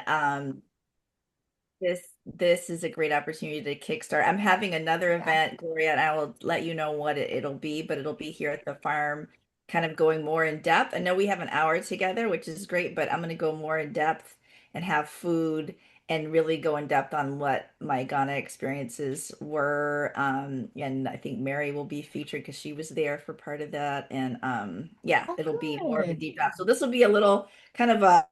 and this is a great opportunity to kickstart. I'm having another Yeah. event, Gloria, and I will let you know what it'll be, but it'll be here at the farm, kind of going more in depth. I know we have an hour together, which is great, but I'm going to go more in depth and have food and really go in depth on what my Ghana experiences were. And I think Mary will be featured because she was there for part of that. And yeah, Oh, it'll be more of a good. deep dive. So this will be a little kind of a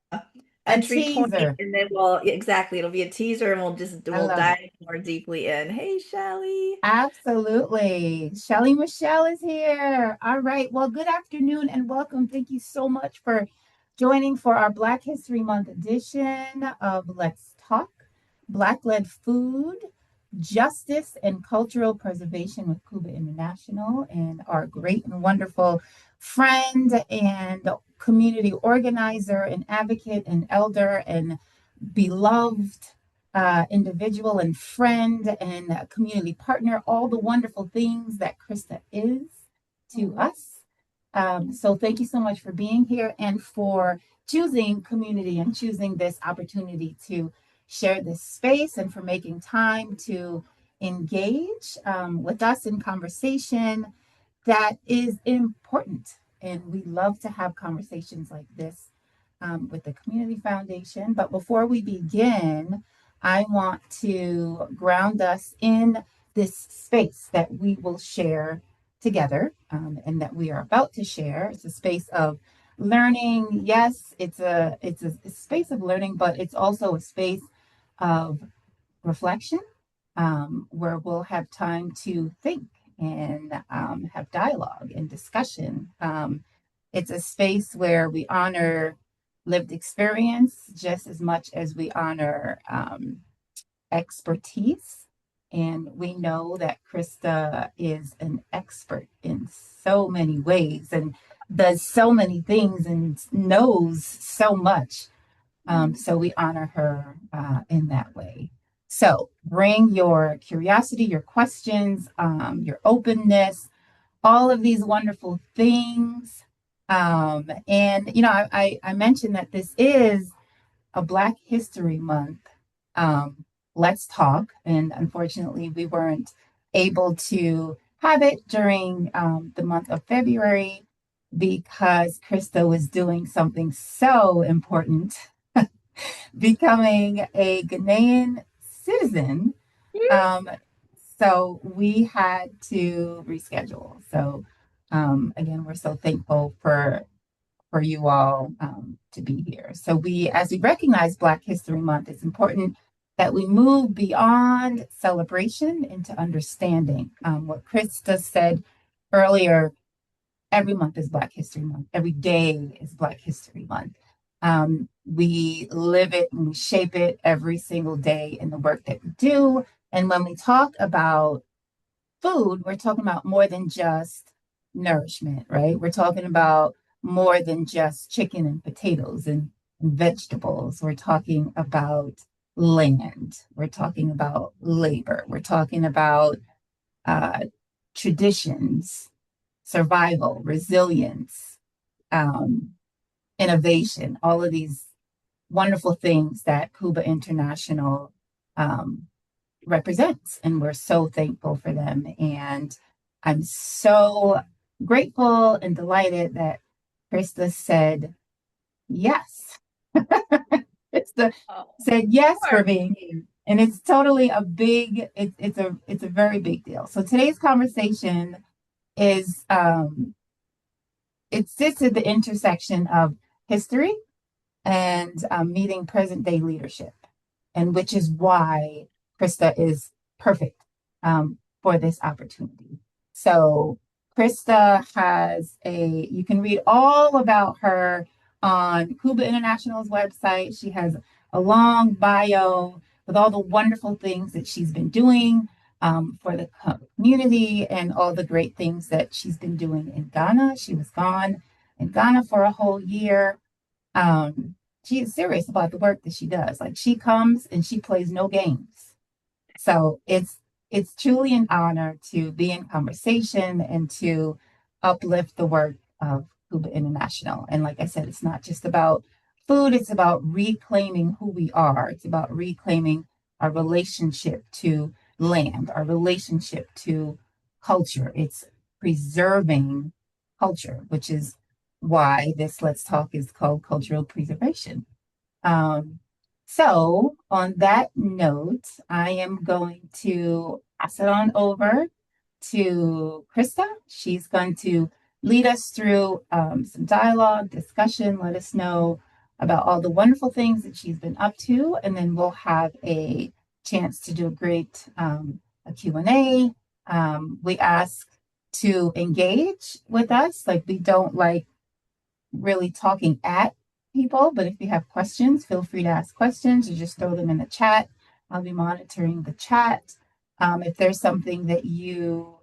A entry point, teaser. and then we'll exactly it'll be a teaser, and I we'll love it. dive more deeply in. Hey, Shelly. Absolutely. Shelly Michelle is here. All right. Well, good afternoon and welcome. Thank you so much for joining for our Black History Month edition of Let's Talk Black-led Food, Justice, and Cultural Preservation with Cuba International, and our great and wonderful friend and community organizer and advocate and elder and beloved individual and friend and community partner, all the wonderful things that Krista is to us. So thank you so much for being here and for choosing community and choosing this opportunity to share this space and for making time to engage with us in conversation that is important. And we love to have conversations like this with the Community Foundation. But before we begin, I want to ground us in this space that we will share together and that we are about to share. It's a space of learning. Yes, it's a space of learning, but it's also a space of reflection where we'll have time to think and have dialogue and discussion. It's a space where we honor lived experience just as much as we honor expertise. And we know that Krista is an expert in so many ways and does so many things and knows so much. So we honor her in that way. So bring your curiosity, your questions, your openness, all of these wonderful things. I mentioned that this is a Black History Month. Let's talk. And unfortunately, we weren't able to have it during the month of February because Krista was doing something so important, becoming a Ghanaian citizen. Um, so we had to reschedule. So again, we're so thankful for you all to be here. So as we recognize Black History Month, it's important that we move beyond celebration into understanding. What Krista said earlier, every month is Black History Month. Every day is Black History Month. We live it and we shape it every single day in the work that we do. And when we talk about food, we're talking about more than just nourishment, right? We're talking about more than just chicken and potatoes and vegetables. We're talking about land. We're talking about labor. We're talking about uh, traditions, survival, resilience, um, innovation, all of these wonderful things that Cuba International um, represents. And we're so thankful for them. And I'm so grateful and delighted that Krista said yes. Krista Oh, said yes for sure. being here. And it's totally a big, it's a very big deal. So today's conversation is it sits at the intersection of history and meeting present day leadership, and which is why Krista is perfect for this opportunity. So, Krista you can read all about her on Cuba International's website. She has a long bio with all the wonderful things that she's been doing for the community and all the great things that she's been doing in Ghana. She was gone in Ghana for a whole year. um, she is serious about the work that she does. Like she comes and she plays no games. So it's truly an honor to be in conversation and to uplift the work of Cuba International. And like I said, it's not just about food is about reclaiming who we are. It's about reclaiming our relationship to land, our relationship to culture. It's preserving culture, which is why this Let's Talk is called cultural preservation. Um, so, on that note, I am going to pass it on over to Krista. She's going to lead us through some dialogue, discussion, let us know about all the wonderful things that she's been up to, and then we'll have a chance to do a great a Q&A. We ask to engage with us, like we don't like really talking at people, but if you have questions, feel free to ask questions or just throw them in the chat. I'll be monitoring the chat. If there's something that you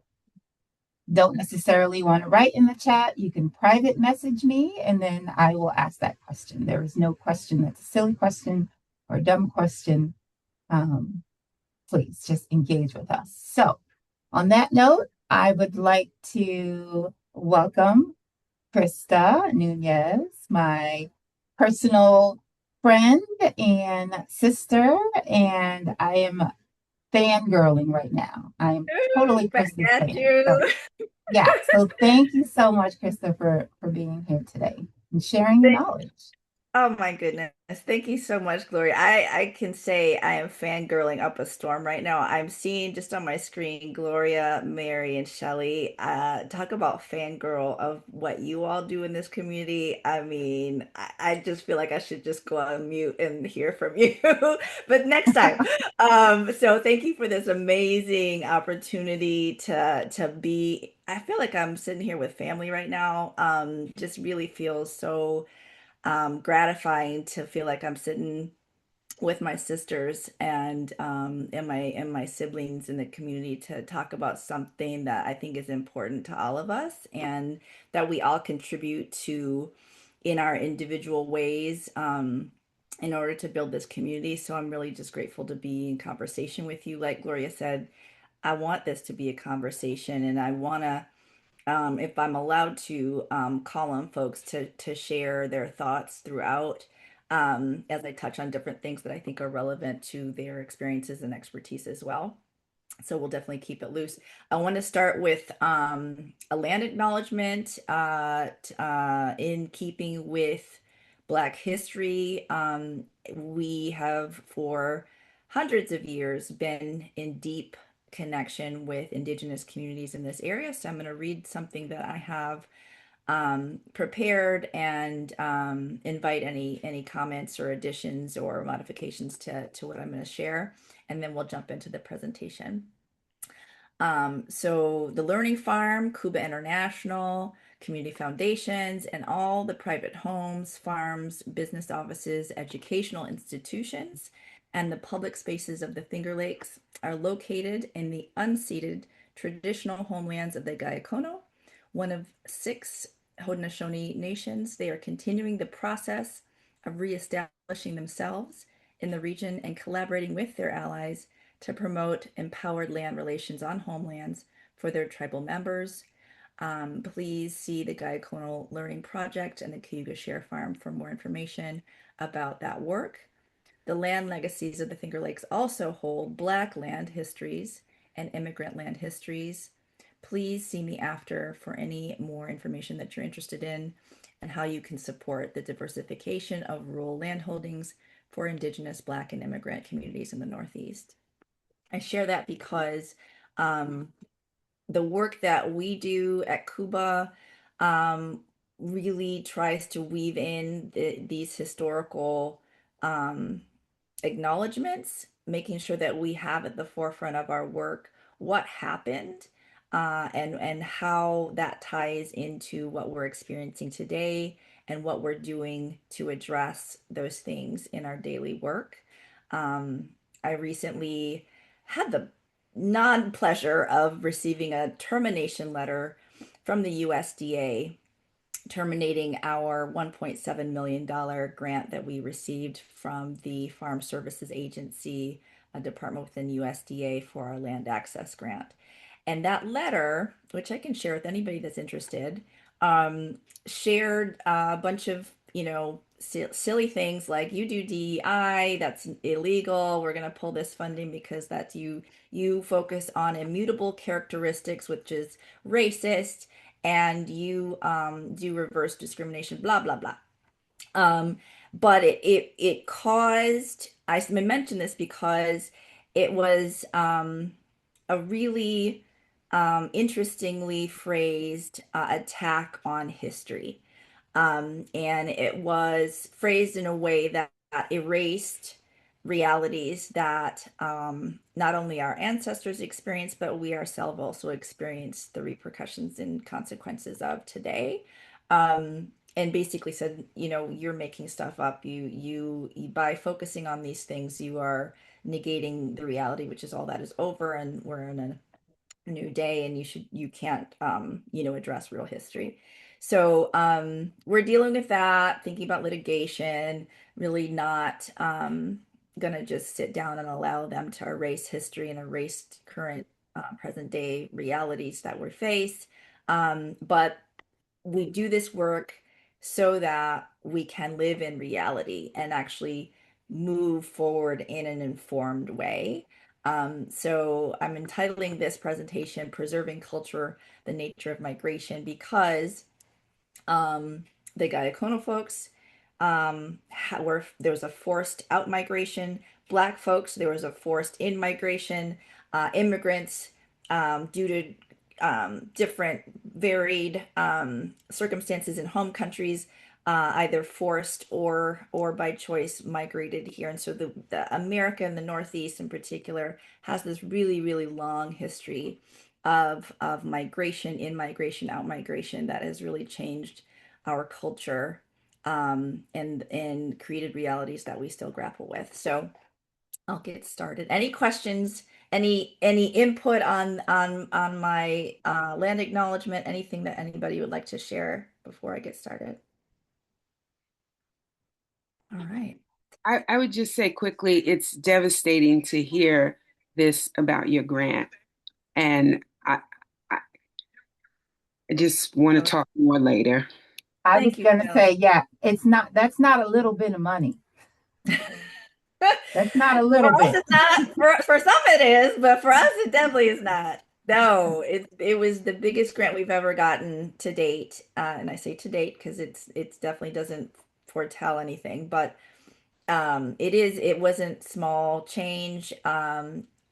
don't necessarily want to write in the chat, you can private message me and then I will ask that question. There is no question that's a silly question or a dumb question. Um, please just engage with us. So, on that note, I would like to welcome Krista Nunez, my personal friend and sister, and I am fangirling right now. I am Ooh, totally back Krista's at fan. So you. yeah, so thank you so much, Krista, for being here today and sharing your knowledge. Oh my goodness. Thank you so much, Gloria. I can say I am fangirling up a storm right now. I'm seeing just on my screen Gloria, Mary, and Shelley. Talk about fangirl of what you all do in this community. I mean, I just feel like I should just go on mute and hear from you. But next time. So thank you for this amazing opportunity to be. I feel like I'm sitting here with family right now. Just really feels so gratifying to feel like I'm sitting with my sisters and my siblings in the community to talk about something that I think is important to all of us and that we all contribute to in our individual ways in order to build this community. So I'm really just grateful to be in conversation with you. Like Gloria said, I want this to be a conversation and I want to if I'm allowed to call on folks to share their thoughts throughout as I touch on different things that I think are relevant to their experiences and expertise as well. So we'll definitely keep it loose. I want to start with a land acknowledgement in keeping with Black history. We have for hundreds of years been in deep connection with Indigenous communities in this area. So I'm going to read something that I have prepared and invite any comments or additions or modifications to what I'm going to share, and then we'll jump into the presentation. So the Learning Farm, Cuba International, community foundations, and all the private homes, farms, business offices, educational institutions, and the public spaces of the Finger Lakes are located in the unceded traditional homelands of the Gayakono, one of six Haudenosaunee nations. They are continuing the process of reestablishing themselves in the region and collaborating with their allies to promote empowered land relations on homelands for their tribal members. Please see the Gayakono Learning Project and the Cayuga Share Farm for more information about that work. The land legacies of the Finger Lakes also hold Black land histories and immigrant land histories. Please see me after for any more information that you're interested in and how you can support the diversification of rural land holdings for Indigenous, Black, and immigrant communities in the Northeast. I share that because um, the work that we do at Cuba um, really tries to weave in these historical um, acknowledgments, making sure that we have at the forefront of our work what happened and how that ties into what we're experiencing today and what we're doing to address those things in our daily work. Um, I recently had the non-pleasure of receiving a termination letter from the USDA terminating our $1.7 million grant that we received from the Farm Services Agency, a department within USDA for our land access grant. And that letter, which I can share with anybody that's interested, shared a bunch of silly things like you do DEI, that's illegal. We're going to pull this funding because that's you focus on immutable characteristics, which is racist, and you do reverse discrimination, blah blah blah. Um, but it caused, I mentioned this because it was a really interestingly phrased attack on history. And it was phrased in a way that erased realities that not only our ancestors experienced, but we ourselves also experience the repercussions and consequences of today. And basically said, you're making stuff up. You by focusing on these things, you are negating the reality, which is all that is over, and we're in a new day, and you can't address real history. So we're dealing with that, thinking about litigation, really not gonna just sit down and allow them to erase history and erase current present day realities that we face. But we do this work so that we can live in reality and actually move forward in an informed way. So I'm entitling this presentation Preserving Culture, the Nature of Migration, because um, the Gayacono folks were there was a forced out migration. Black folks, there was a forced in migration. Immigrants, due to different varied circumstances in home countries, either forced or by choice migrated here. And so the America and the Northeast in particular has this really, really long history of migration, in migration, out migration that has really changed our culture and created realities that we still grapple with. So I'll get started. Any questions? Any input on my land acknowledgement? Anything that anybody would like to share before I get started? All right. I would just say quickly, it's devastating to hear this about your grant. And I just want to Oh, talk more later. I was thank you, gonna Shelley. say, yeah, that's not a little bit of money. That's not a For little us, bit. it's not. For some, it is, but for us, it definitely is not. No, it was the biggest grant we've ever gotten to date, and I say to date because it's definitely doesn't foretell anything, but it wasn't small change.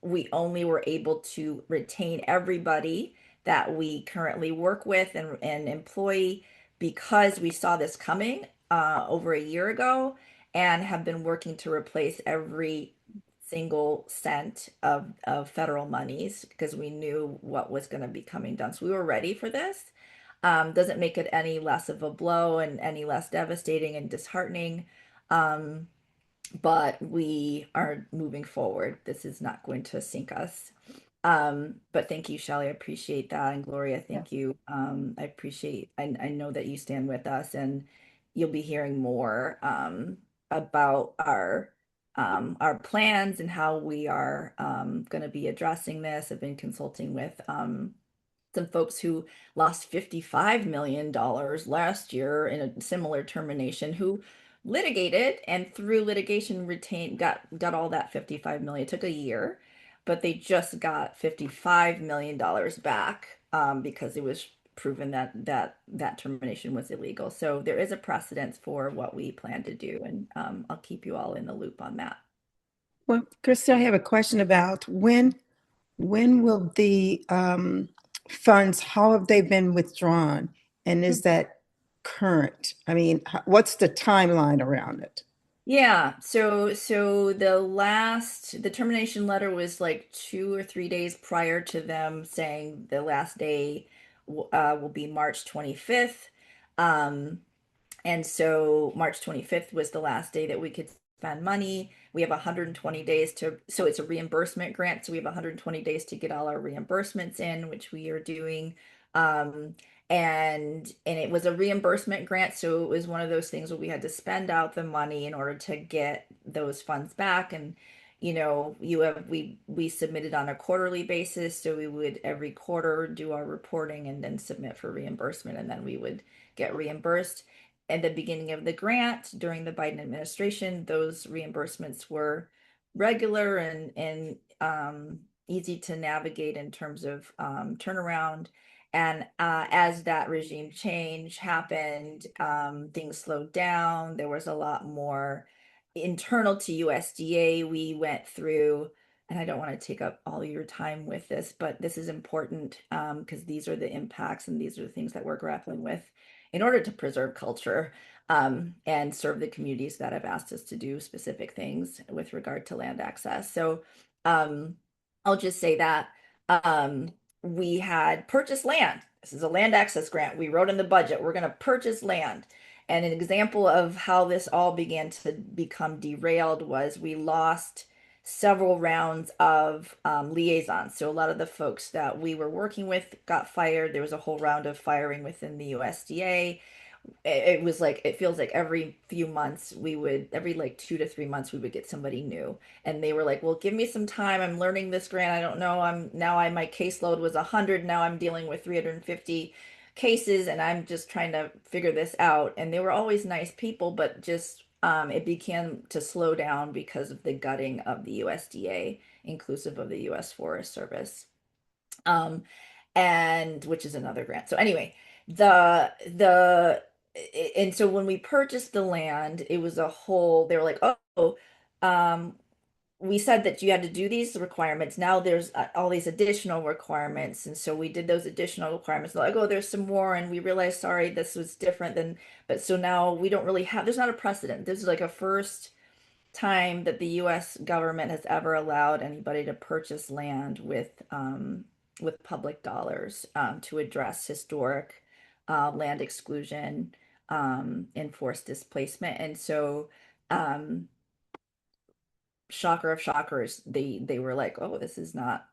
We only were able to retain everybody that we currently work with and employ because we saw this coming over a year ago and have been working to replace every single cent of federal monies because we knew what was going to be coming down. So we were ready for this. Doesn't make it any less of a blow and any less devastating and disheartening. Um, but we are moving forward. This is not going to sink us. But thank you, Shelley. I appreciate that. And Gloria, Yeah, thank you. I know that you stand with us and you'll be hearing more about our plans and how we are going to be addressing this. I've been consulting with some folks who lost $55 million last year in a similar termination who litigated and through litigation retained got all that 55 million. It took a year, but they just got $55 million back because it was proven that termination was illegal. So there is a precedence for what we plan to do, and I'll keep you all in the loop on that. Well, Krista, I have a question about when will the funds, how have they been withdrawn? And is that current? I mean, what's the timeline around it? Yeah, so the termination letter was like 2 or 3 days prior to them saying the last day will be March 25th. Um, and so March 25th was the last day that we could spend money. We have 120 days so it's a reimbursement grant. So we have 120 days to get all our reimbursements in, which we are doing. Um, and it was a reimbursement grant. So it was one of those things where we had to spend out the money in order to get those funds back. And we submitted on a quarterly basis. So we would every quarter do our reporting and then submit for reimbursement, and then we would get reimbursed. at the beginning of the grant during the Biden administration, those reimbursements were regular and easy to navigate in terms of turnaround. And as that regime change happened, things slowed down. There was a lot more internal to USDA. We went through, and I don't want to take up all your time with this, but this is important because these are the impacts and these are the things that we're grappling with in order to preserve culture and serve the communities that have asked us to do specific things with regard to land access. So um, I'll just say that we had purchased land. This is a land access grant. We wrote in the budget, we're going to purchase land. And an example of how this all began to become derailed was we lost several rounds of liaisons. So a lot of the folks that we were working with got fired. There was a whole round of firing within the USDA. It was like it feels like every few months we would every like 2 to 3 months we would get somebody new, and they were like, well, give me some time, I'm learning this grant, I don't know, I'm now I my caseload was 100, now I'm dealing with 350 cases and I'm just trying to figure this out. And they were always nice people, but just it began to slow down because of the gutting of the USDA, inclusive of the US Forest Service, um, and which is another grant. So anyway, the and so when we purchased the land, it was a whole, they were like, oh, um, we said that you had to do these requirements. Now there's all these additional requirements. And so we did those additional requirements. They're like, oh, there's some more. And we realized, sorry, this was different than, but so now we don't really have, there's not a precedent. This is like a first time that the US government has ever allowed anybody to purchase land with public dollars to address historic land exclusion and forced displacement. And so shocker of shockers, they were like, oh, this is not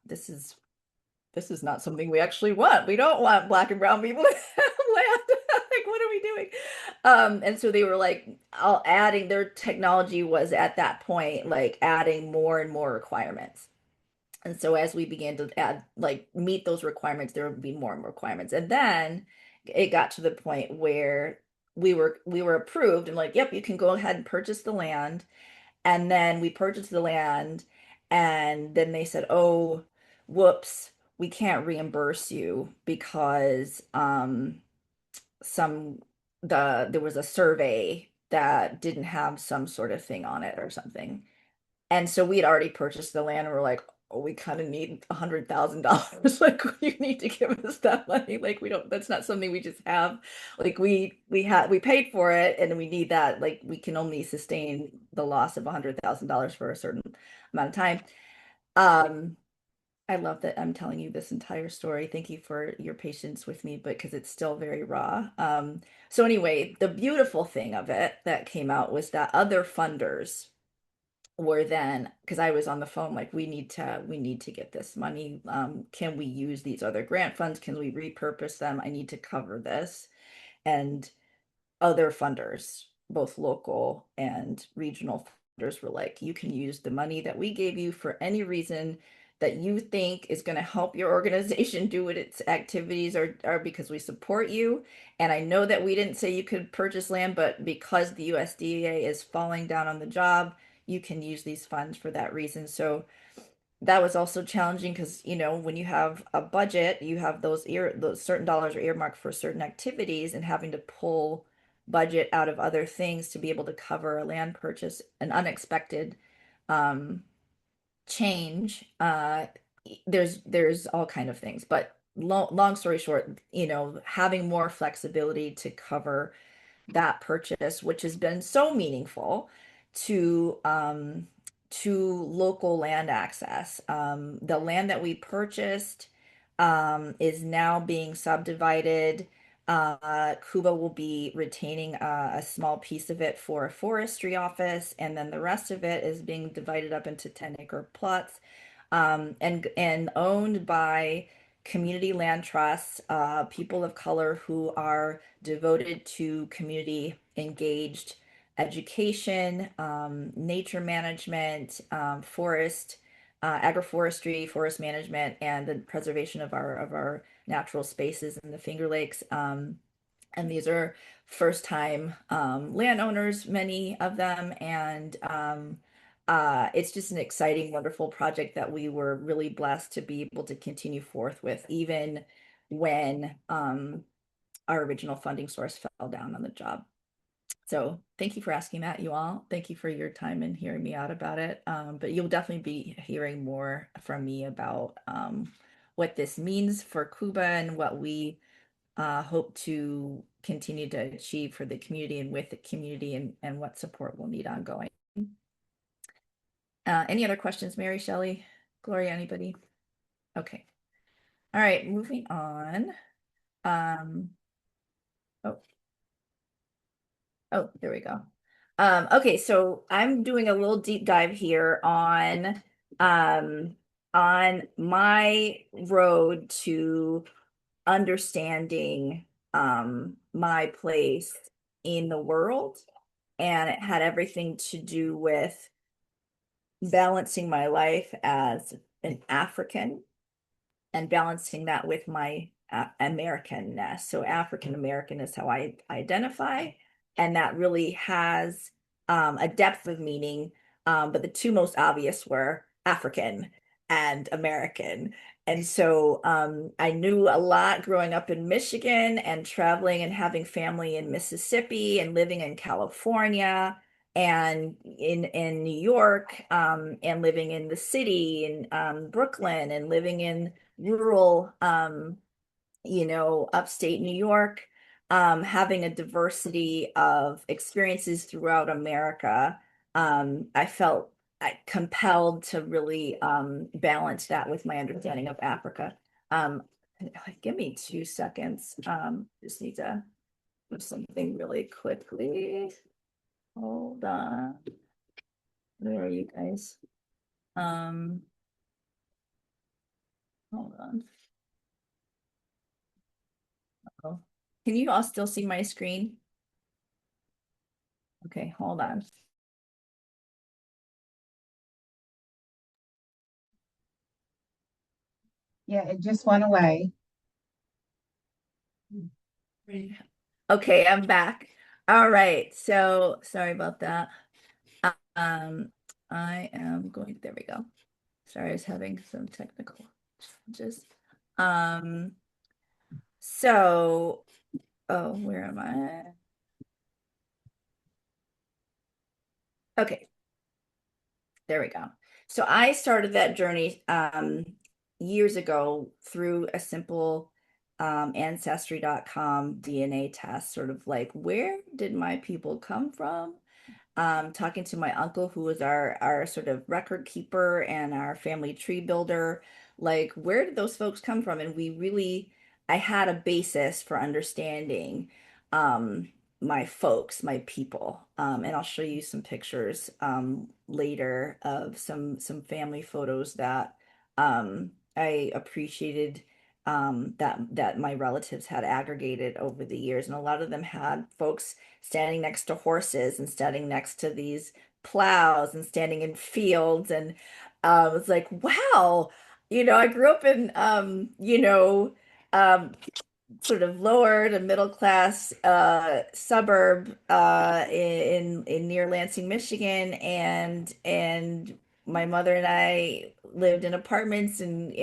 something we actually want. We don't want black and brown people to have land. Like, what are we doing? And so they were like, all adding, their technology was at that point like adding more and more requirements. And so as we began to add, like meet those requirements, there would be more and more requirements. And then it got to the point where we were approved and like, yep, you can go ahead and purchase the land. And then we purchased the land, and then they said, "Oh, whoops, we can't reimburse you because some there was a survey that didn't have some sort of thing on it or something." And so we had already purchased the land and we're like, oh, we kind of need $100,000. Like, you need to give us that money. Like, we don't, that's not something we just have. Like, we paid for it and we need that. Like, we can only sustain the loss of $100,000 for a certain amount of time. Um, I love that I'm telling you this entire story. Thank you for your patience with me, but because it's still very raw. So anyway, the beautiful thing of it that came out was that other funders were then, because I was on the phone like, we need to get this money. Can we use these other grant funds? Can we repurpose them? I need to cover this. And other funders, both local and regional funders, were like, you can use the money that we gave you for any reason that you think is going to help your organization do what its activities are because we support you. And I know that we didn't say you could purchase land, but because the USDA is falling down on the job, you can use these funds for that reason. So that was also challenging because, when you have a budget, you have those certain dollars are earmarked for certain activities, and having to pull budget out of other things to be able to cover a land purchase, an unexpected um, change. There's all kind of things, but long story short, having more flexibility to cover that purchase, which has been so meaningful to local land access. The land that we purchased is now being subdivided. Cuba will be retaining a small piece of it for a forestry office, and then the rest of it is being divided up into 10-acre plots, and owned by community land trusts, people of color who are devoted to community engaged education, nature management, agroforestry, forest management, and the preservation of our natural spaces in the Finger Lakes. And these are first time landowners, many of them. And it's just an exciting, wonderful project that we were really blessed to be able to continue forth with, even when our original funding source fell down on the job. So thank you for asking that, you all. Thank you for your time and hearing me out about it. But you'll definitely be hearing more from me about what this means for Cuba and what we hope to continue to achieve for the community and with the community, and what support we'll need ongoing. Any other questions, Mary, Shelley, Gloria, anybody? Okay. All right, moving on. Oh, there we go. Okay, so I'm doing a little deep dive here on my road to understanding my place in the world, and it had everything to do with balancing my life as an African and balancing that with my Americanness. So African American is how I identify, and that really has a depth of meaning. But the two most obvious were African and American. And so I knew a lot growing up in Michigan and traveling and having family in Mississippi and living in California and in New York, and living in the city in Brooklyn, and living in rural, upstate New York, having a diversity of experiences throughout America. I felt compelled to really balance that with my understanding of Africa. Um, Give me 2 seconds. Just need to do something really quickly. Hold on. Where are you guys? Hold on. Oh, can you all still see my screen? Okay, hold on. Yeah, it just went away. Okay, I'm back. All right, so sorry about that. Um, I am going, there we go. Sorry, I was having some technical challenges. So, oh, where am I? Okay, there we go. So I started that journey years ago through a simple ancestry.com DNA test, sort of like, where did my people come from? Talking to my uncle, who was our sort of record keeper and our family tree builder, like, where did those folks come from? And I had a basis for understanding my folks, my people. And I'll show you some pictures later of some family photos that I appreciated, that my relatives had aggregated over the years. And a lot of them had folks standing next to horses and standing next to these plows and standing in fields. And it's like, wow, I grew up in, um, sort of lower to middle class suburb in near Lansing, Michigan, and my mother and I lived in apartments and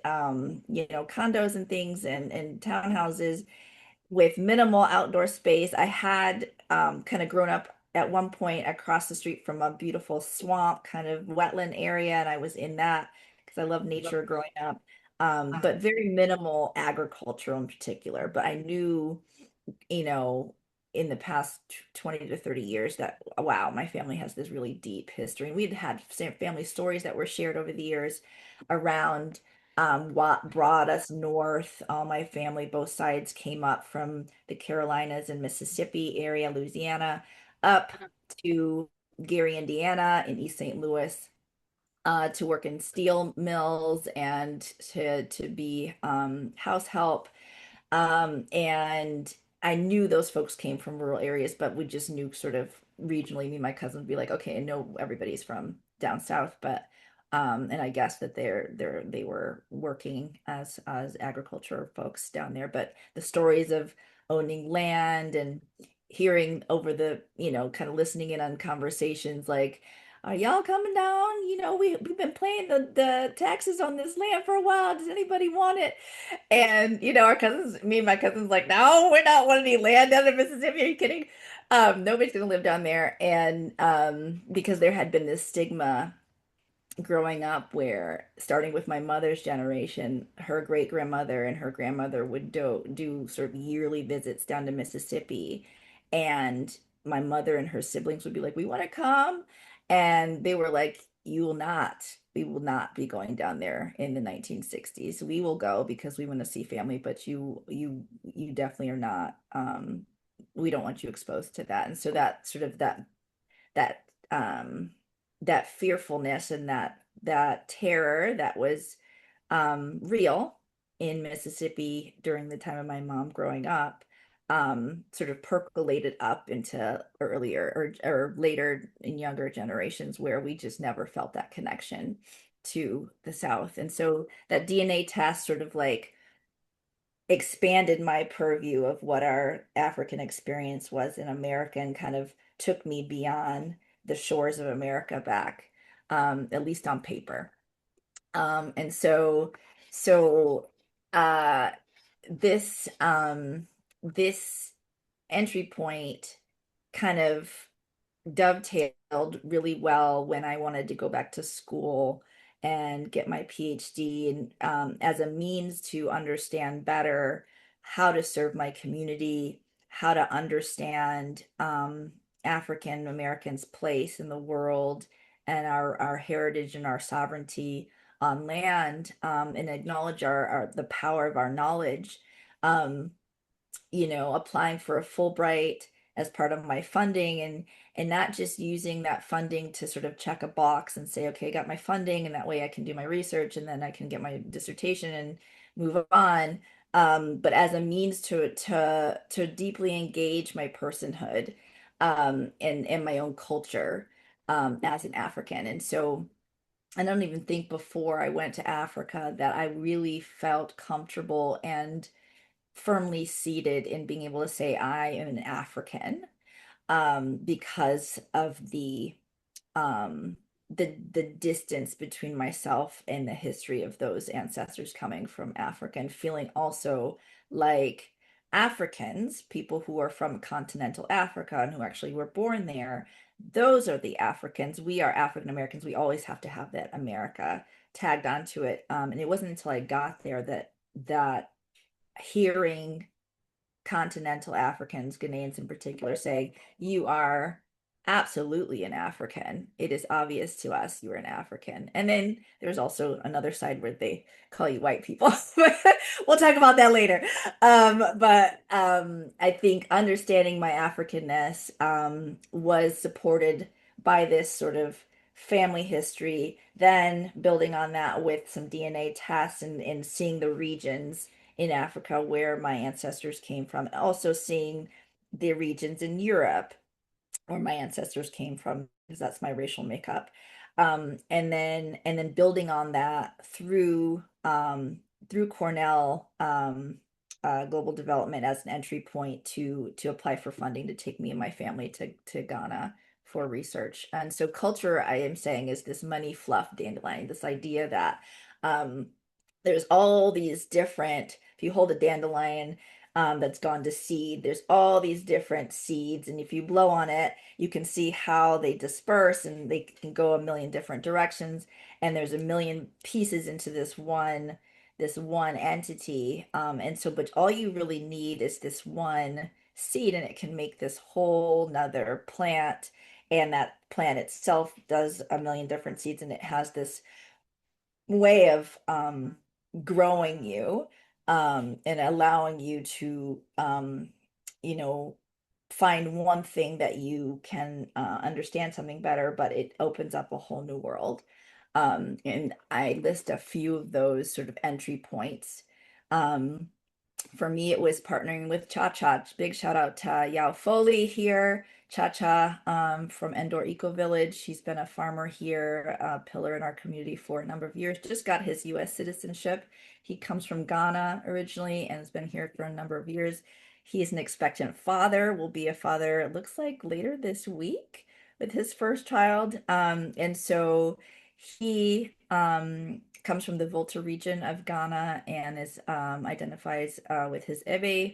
condos and things and townhouses with minimal outdoor space. I had kind of grown up at one point across the street from a beautiful swamp kind of wetland area, and I was in that because I love nature growing up. But very minimal agriculture in particular. But I knew, you know, in the past 20 to 30 years that, wow, my family has this really deep history. And we'd had family stories that were shared over the years around what brought us north. All my family, both sides, came up from the Carolinas and Mississippi area, Louisiana, up to Gary, Indiana, in East St. Louis, to work in steel mills and to be house help. And I knew those folks came from rural areas, but we just knew sort of regionally. Me and my cousin would be like, okay, I know everybody's from down south, but and I guess that they were working as agriculture folks down there. But the stories of owning land and hearing over the, kind of listening in on conversations like, are y'all coming down? We've been paying the taxes on this land for a while. Does anybody want it? And our cousins, me and my cousins, like, no, we're not wanting any land down in Mississippi. Are you kidding? Nobody's gonna live down there. And because there had been this stigma growing up where, starting with my mother's generation, her great grandmother and her grandmother would do sort of yearly visits down to Mississippi. And my mother and her siblings would be like, we want to come. And they were like, we will not be going down there in the 1960s. We will go because we want to see family, but you definitely are not. We don't want you exposed to that. And so that sort of that um that fearfulness and that terror that was real in Mississippi during the time of my mom growing up sort of percolated up into earlier or later in younger generations where we just never felt that connection to the South. And so that DNA test sort of like expanded my purview of what our African experience was in America and kind of took me beyond the shores of America back, at least on paper. And so uh, this entry point kind of dovetailed really well when I wanted to go back to school and get my PhD, and as a means to understand better how to serve my community, how to understand African Americans' place in the world and our heritage and our sovereignty on land, and acknowledge the power of our knowledge. Um, Applying for a Fulbright as part of my funding, and not just using that funding to sort of check a box and say, okay, I got my funding, and that way I can do my research and then I can get my dissertation and move on. But as a means to deeply engage my personhood and my own culture as an African. And so I don't even think before I went to Africa that I really felt comfortable and firmly seated in being able to say I am an African, because of um, the distance between myself and the history of those ancestors coming from Africa, and feeling also like Africans, people who are from continental Africa and who actually were born there, those are the Africans. We are African Americans. We always have to have that America tagged onto it. And it wasn't until I got there that hearing continental Africans, Ghanaians in particular, say, you are absolutely an African. It is obvious to us you are an African. And then there's also another side where they call you white people. We'll talk about that later. But I think understanding my Africanness was supported by this sort of family history, then building on that with some DNA tests and seeing the regions in Africa where my ancestors came from, and also seeing the regions in Europe where my ancestors came from, because that's my racial makeup. And then building on that through Cornell Global Development as an entry point to apply for funding to take me and my family to Ghana for research. And so culture, I am saying, is this money fluff dandelion, this idea that there's all these different, if you hold a dandelion that's gone to seed, there's all these different seeds. And if you blow on it, you can see how they disperse and they can go a million different directions. And there's a million pieces into this one entity. And so, but all you really need is this one seed, and it can make this whole nother plant. And that plant itself does a million different seeds, and it has this way of growing you and allowing you to you know find one thing that you can understand something better, but it opens up a whole new world. And I list a few of those sort of entry points. um, for me, it was partnering with Cha Cha. Big shout out to Yao Foley here. Cha Cha from Endor Eco Village. He's been a farmer here, a pillar in our community for a number of years. Just got his US citizenship. He comes from Ghana originally and has been here for a number of years. He is an expectant father, will be a father, it looks like later this week with his first child. And so he comes from the Volta region of Ghana and is identifies with his Ewe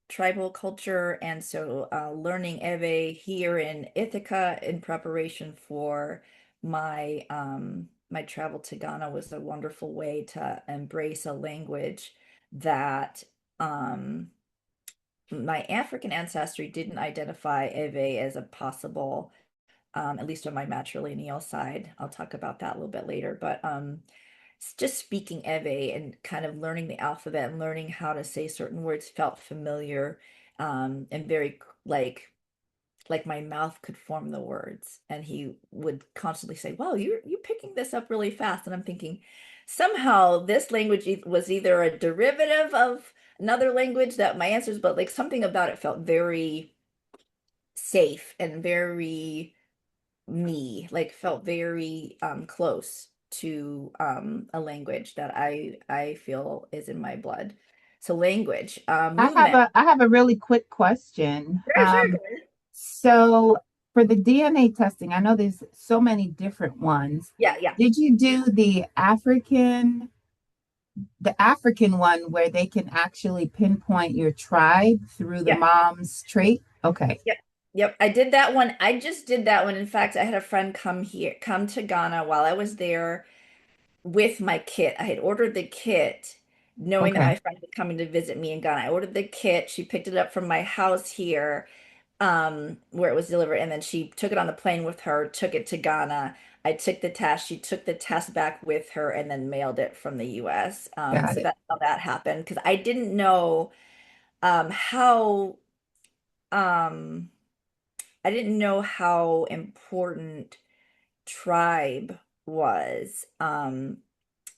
tribal culture. And so learning Ewe here in Ithaca in preparation for my travel to Ghana was a wonderful way to embrace a language that my African ancestry didn't identify Ewe as a possible, at least on my matrilineal side. I'll talk about that a little bit later, but just speaking Ewe and kind of learning the alphabet and learning how to say certain words felt familiar, and very like my mouth could form the words. And he would constantly say, "Well, you're picking this up really fast." And I'm thinking, somehow this language was either a derivative of another language that my answers, but like something about it felt very safe and very me, like felt very close to a language that I feel is in my blood. So language, movement. I have a really quick question. Sure, sure. Go ahead. So for the DNA testing, I know there's so many different ones. Yeah, yeah. Did you do the African one where they can actually pinpoint your tribe through the Yeah. mom's trait? Okay. Yep. Yep. I did that one. I just did that one. In fact, I had a friend come to Ghana while I was there with my kit. I had ordered the kit knowing that Okay. my friend was coming to visit me in Ghana. I ordered the kit. She picked it up from my house here, where it was delivered, and then she took it on the plane with her, took it to Ghana. I took the test. She took the test back with her and then mailed it from the US. Got So it. that's how that happened because I didn't know how um I didn't know how important tribe was.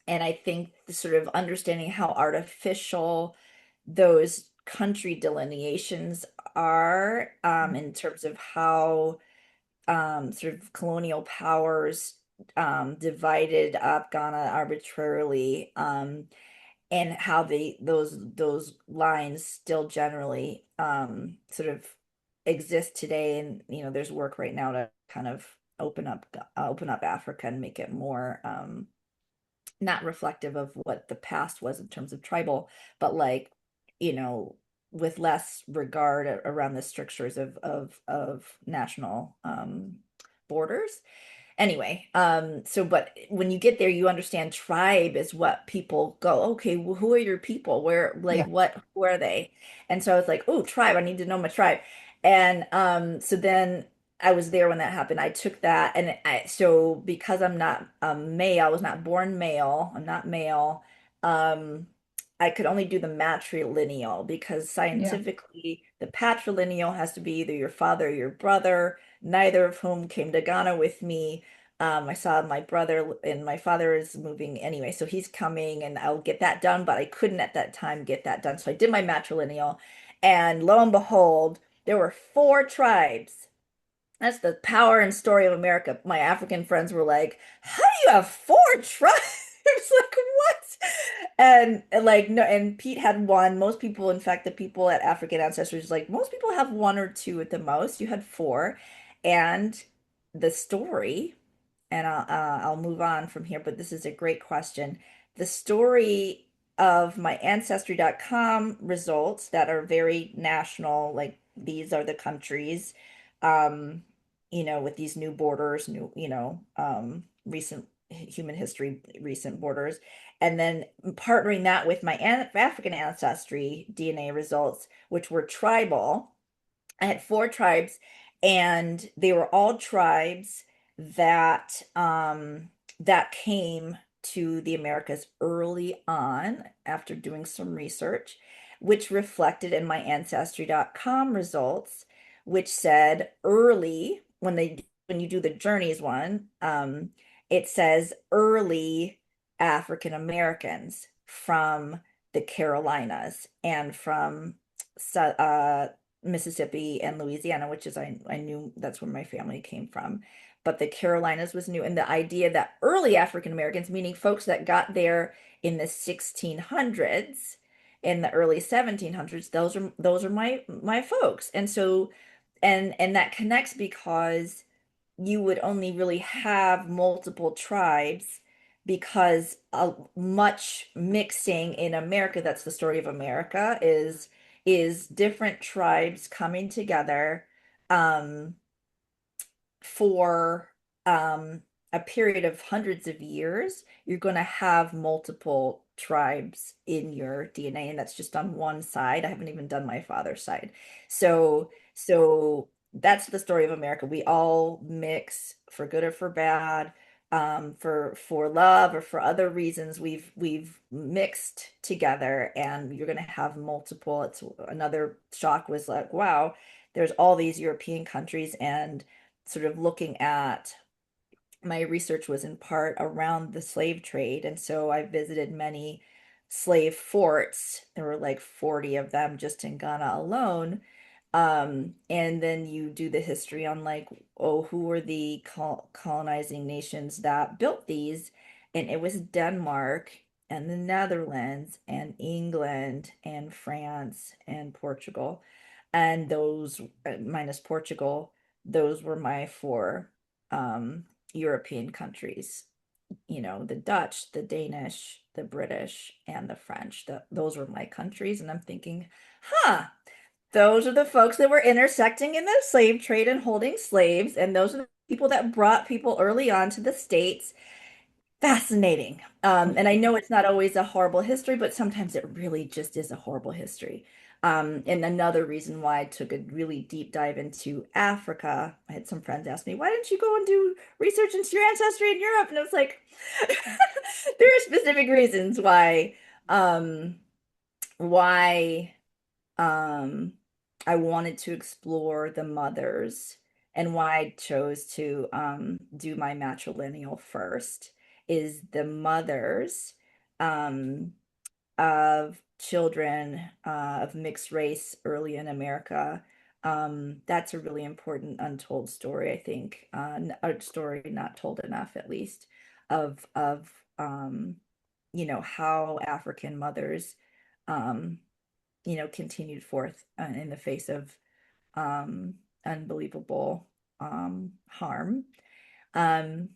And I think the sort of understanding how artificial those country delineations are, in terms of how sort of colonial powers divided up Ghana arbitrarily, and how those lines still generally sort of exist today. And there's work right now to kind of open up Africa and make it more not reflective of what the past was in terms of tribal, but like, you know, with less regard around the strictures of national borders. Anyway, so but when you get there, you understand tribe is what people go, okay, well, who are your people? Where, like, Yeah. who are they? And so I was like, oh, tribe, I need to know my tribe. And so then I was there when that happened. I took that, and so because I'm not male, I was not born male, I'm not male. Um, I could only do the matrilineal because Yeah. scientifically the patrilineal has to be either your father or your brother, neither of whom came to Ghana with me. I saw my brother, and my father is moving anyway, so he's coming and I'll get that done, but I couldn't at that time get that done. So I did my matrilineal, and lo and behold, there were four tribes. That's the power and story of America. My African friends were like, "How do you have four tribes?" Like, what? And like, no, and Pete had one. Most people, in fact, the people at African Ancestors, like most people have one or two at the most. You had four. And the story, and I'll move on from here, but this is a great question. The story of my ancestry.com results that are very national, like these are the countries, um, with these new borders, recent human history, recent borders, and then partnering that with my African ancestry DNA results, which were tribal. I had four tribes, and they were all tribes that came to the Americas early on after doing some research, which reflected in my ancestry.com results, which said early when you do the journeys one, it says early African Americans from the Carolinas and from Mississippi and Louisiana, which is I knew that's where my family came from. But the Carolinas was new. And the idea that early African Americans, meaning folks that got there in the 1600s, in the early 1700s, those are my folks. And so and that connects because you would only really have multiple tribes because much mixing in America, that's the story of America, is different tribes coming together um for a period of hundreds of years. You're going to have multiple tribes in your DNA, and that's just on one side. I haven't even done my father's side. So that's the story of America. We all mix for good or for bad, for love or for other reasons. We've mixed together, and you're going to have multiple. It's another shock was like, wow, there's all these European countries, and sort of looking at my research was in part around the slave trade. And so I visited many slave forts. There were like 40 of them just in Ghana alone. And then you do the history on like, oh, who were the colonizing nations that built these? And it was Denmark and the Netherlands and England and France and Portugal. And those, minus Portugal, those were my four European countries. You know, the Dutch, the Danish, the British, and the French. Those were my countries. And I'm thinking, huh, those are the folks that were intersecting in the slave trade and holding slaves. And those are the people that brought people early on to the States. Fascinating. And I know it's not always a horrible history, but sometimes it really just is a horrible history. And another reason why I took a really deep dive into Africa, I had some friends ask me, why didn't you go and do research into your ancestry in Europe? And I was like, there are specific reasons um, why um, I wanted to explore the mothers and why I chose to do my matrilineal first is the mothers um, of children of mixed race early in America. That's a really important untold story, I think, a story not told enough, at least, of you know, how African mothers um, you know, continued forth in the face of um, unbelievable harm. Um,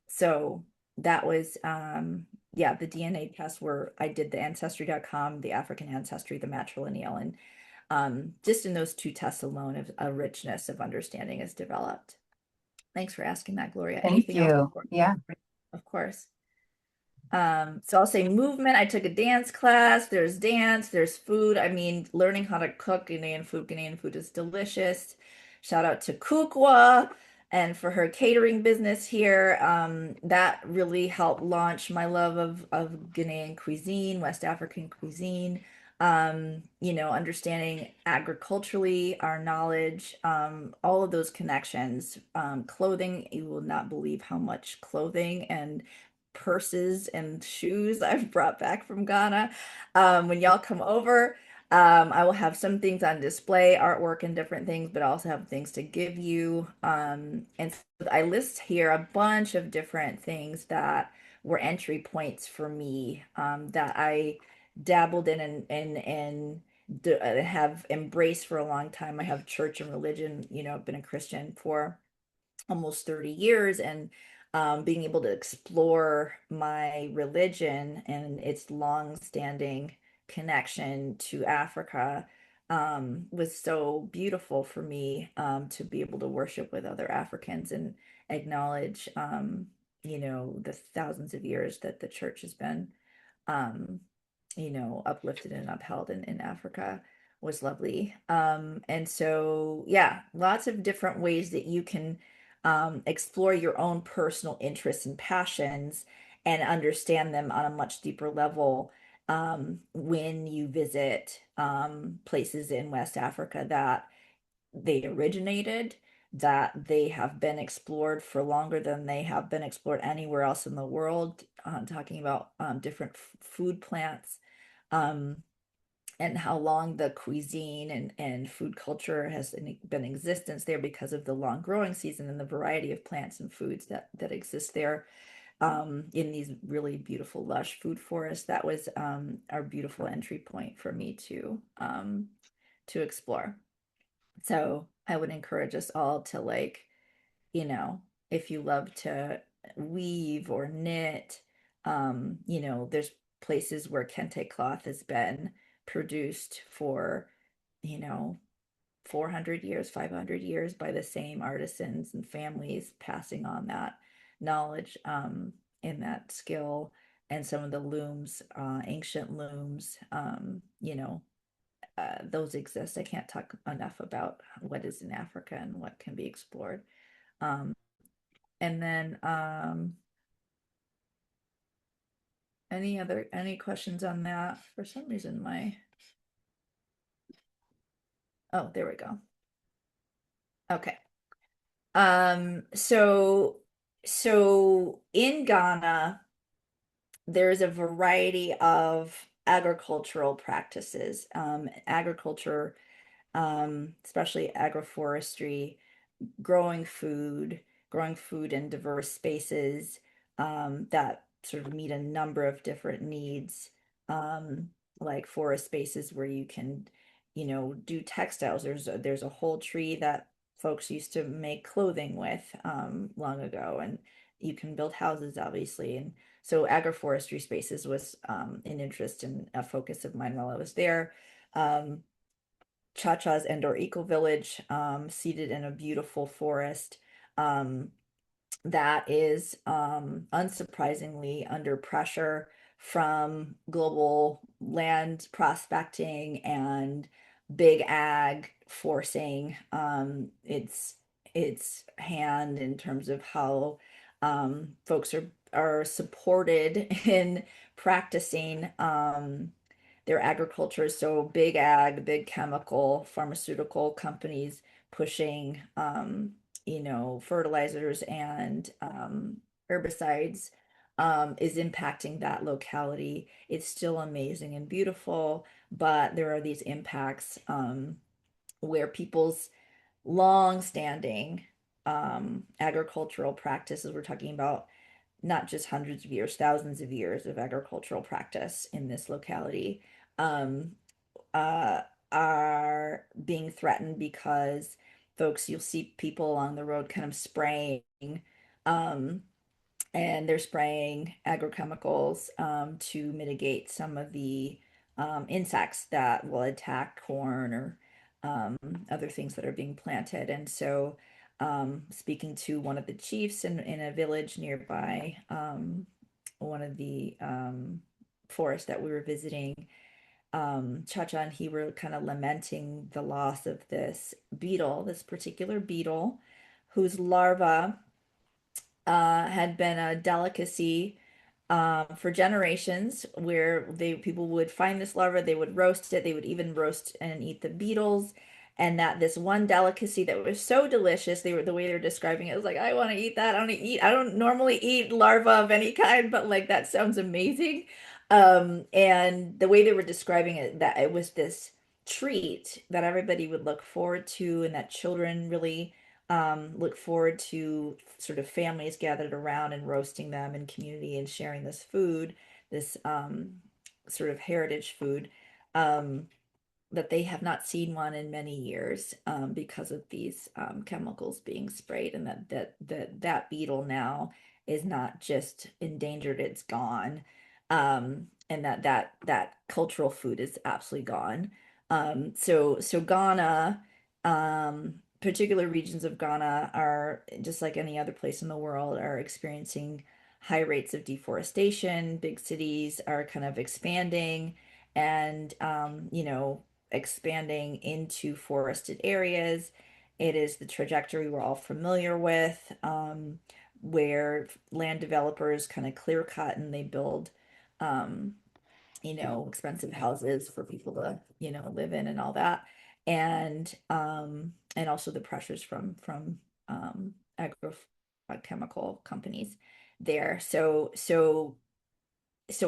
so that was, yeah, the DNA tests were, I did the ancestry.com, the African ancestry, the matrilineal, and just in those two tests alone, a richness of understanding is developed. Thanks for asking that, Gloria. Thank Anything else? you. Yeah. Of course. So I'll say movement. I took a dance class. There's dance, there's food. I mean, learning how to cook Ghanaian food is delicious. Shout out to Kukwa and for her catering business here. That really helped launch my love of Ghanaian cuisine, West African cuisine. You know, understanding agriculturally, our knowledge, all of those connections. Clothing, you will not believe how much clothing and purses and shoes I've brought back from Ghana. When y'all come over, I will have some things on display, artwork and different things, but I also have things to give you. And so I list here a bunch of different things that were entry points for me that I dabbled in and have embraced for a long time. I have church and religion, you know, I've been a Christian for almost 30 years and being able to explore my religion and its long-standing connection to Africa was so beautiful for me to be able to worship with other Africans and acknowledge, you know, the thousands of years that the church has been, um, you know, uplifted and upheld in Africa was lovely. And so, yeah, lots of different ways that you can explore your own personal interests and passions and understand them on a much deeper level when you visit places in West Africa that they originated, that they have been explored for longer than they have been explored anywhere else in the world. Talking about different food plants. Um, and how long the cuisine and food culture has been in existence there because of the long growing season and the variety of plants and foods that exist there. in these really beautiful, lush food forests. That was our beautiful entry point for me to explore. So I would encourage us all to like, you know, if you love to weave or knit, there's places where kente cloth has been produced for, you know, 400 years, 500 years by the same artisans and families passing on that knowledge and that skill. And some of the looms, ancient looms, those exist. I can't talk enough about what is in Africa and what can be explored. Um, and then any questions on that? For some reason, oh, there we go. Okay. So in Ghana, there's a variety of agricultural practices. Agriculture, especially agroforestry, growing food in diverse spaces that sort of meet a number of different needs, like forest spaces where you can, do textiles. There's a whole tree that folks used to make clothing with long ago, and you can build houses, obviously. And so agroforestry spaces was an interest and a focus of mine while I was there. Chacha's Endor Eco Village, seated in a beautiful forest that is unsurprisingly under pressure from global land prospecting and big ag forcing its hand in terms of how folks are supported in practicing their agriculture. So big ag, big chemical, pharmaceutical companies pushing fertilizers and herbicides is impacting that locality. It's still amazing and beautiful, but there are these impacts where people's long-standing agricultural practices, we're talking about not just hundreds of years, thousands of years of agricultural practice in this locality, um, uh, are being threatened because you'll see people along the road kind of spraying, um, and they're spraying agrochemicals to mitigate some of the insects that will attack corn or other things that are being planted. And so, speaking to one of the chiefs in a village nearby, one of the forests that we were visiting, Chacha and he were kind of lamenting the loss of this particular beetle, whose larva had been a delicacy for generations, where people would find this larva, they would roast it, they would even roast and eat the beetles, and that this one delicacy that was so delicious, the way they were describing it was like, I want to eat that. I don't normally eat larva of any kind, but like that sounds amazing. And the way they were describing it, that it was this treat that everybody would look forward to, and that children really look forward to, sort of families gathered around and roasting them in community and sharing this food, this sort of heritage food, um, that they have not seen one in many years because of these chemicals being sprayed, and that beetle now is not just endangered, it's gone. And that cultural food is absolutely gone. So Ghana, particular regions of Ghana are, just like any other place in the world, are experiencing high rates of deforestation. Big cities are kind of expanding and expanding into forested areas. It is the trajectory we're all familiar with, where land developers kind of clear cut and they build, expensive houses for people to, live in and all that. And also the pressures from agrochemical companies there. So